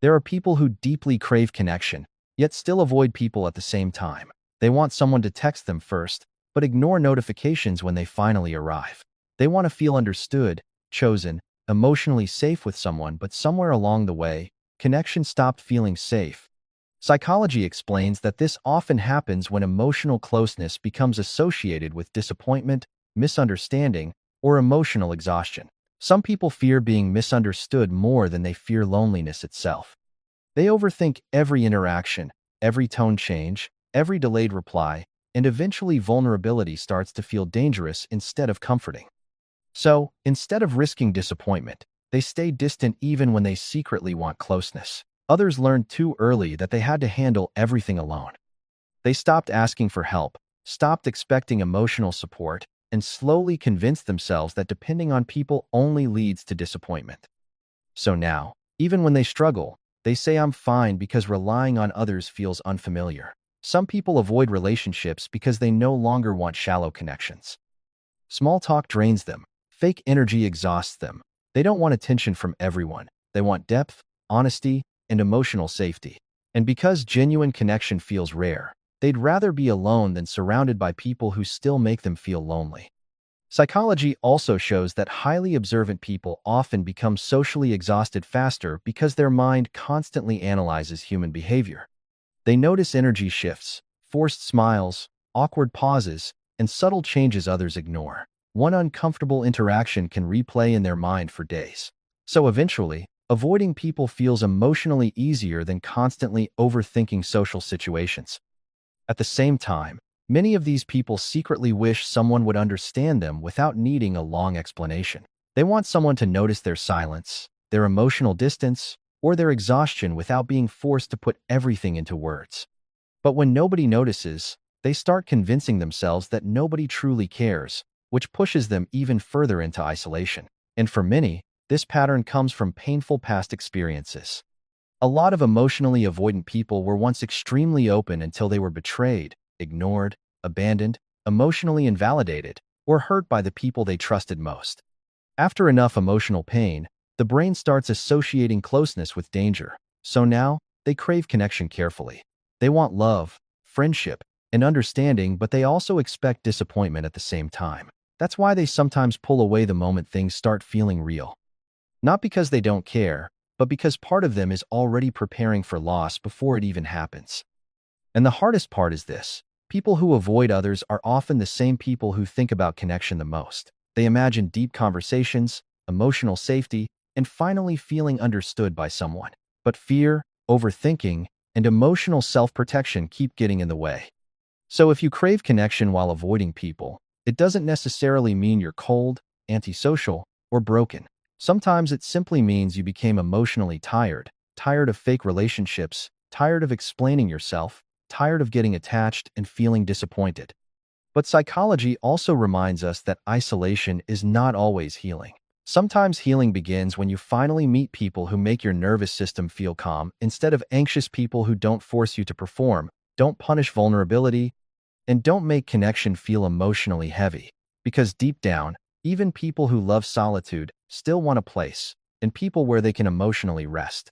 There are people who deeply crave connection, yet still avoid people at the same time. They want someone to text them first, but ignore notifications when they finally arrive. They want to feel understood, chosen, emotionally safe with someone, but somewhere along the way, connection stopped feeling safe. Psychology explains that this often happens when emotional closeness becomes associated with disappointment, misunderstanding, or emotional exhaustion. Some people fear being misunderstood more than they fear loneliness itself. They overthink every interaction, every tone change, every delayed reply, and eventually vulnerability starts to feel dangerous instead of comforting. So, instead of risking disappointment, they stay distant even when they secretly want closeness. Others learned too early that they had to handle everything alone. They stopped asking for help, stopped expecting emotional support, and slowly convinced themselves that depending on people only leads to disappointment. So now, even when they struggle, they say I'm fine because relying on others feels unfamiliar. Some people avoid relationships because they no longer want shallow connections. Small talk drains them. Fake energy exhausts them. They don't want attention from everyone. They want depth, honesty, and emotional safety. And because genuine connection feels rare, they'd rather be alone than surrounded by people who still make them feel lonely. Psychology also shows that highly observant people often become socially exhausted faster because their mind constantly analyzes human behavior. They notice energy shifts, forced smiles, awkward pauses, and subtle changes others ignore. One uncomfortable interaction can replay in their mind for days. So eventually, avoiding people feels emotionally easier than constantly overthinking social situations. At the same time, many of these people secretly wish someone would understand them without needing a long explanation. They want someone to notice their silence, their emotional distance, or their exhaustion without being forced to put everything into words. But when nobody notices, they start convincing themselves that nobody truly cares, which pushes them even further into isolation. And for many, this pattern comes from painful past experiences. A lot of emotionally avoidant people were once extremely open until they were betrayed, ignored, abandoned, emotionally invalidated, or hurt by the people they trusted most. After enough emotional pain, the brain starts associating closeness with danger. So now, they crave connection carefully. They want love, friendship, and understanding, but they also expect disappointment at the same time. That's why they sometimes pull away the moment things start feeling real. Not because they don't care, but because part of them is already preparing for loss before it even happens. And the hardest part is this: people who avoid others are often the same people who think about connection the most. They imagine deep conversations, emotional safety, and finally feeling understood by someone. But fear, overthinking, and emotional self-protection keep getting in the way. So if you crave connection while avoiding people, it doesn't necessarily mean you're cold, antisocial, or broken. Sometimes it simply means you became emotionally tired, tired of fake relationships, tired of explaining yourself, tired of getting attached and feeling disappointed. But psychology also reminds us that isolation is not always healing. Sometimes healing begins when you finally meet people who make your nervous system feel calm instead of anxious people who don't force you to perform, don't punish vulnerability, and don't make connection feel emotionally heavy. Because deep down, even people who love solitude still want a place, and people where they can emotionally rest.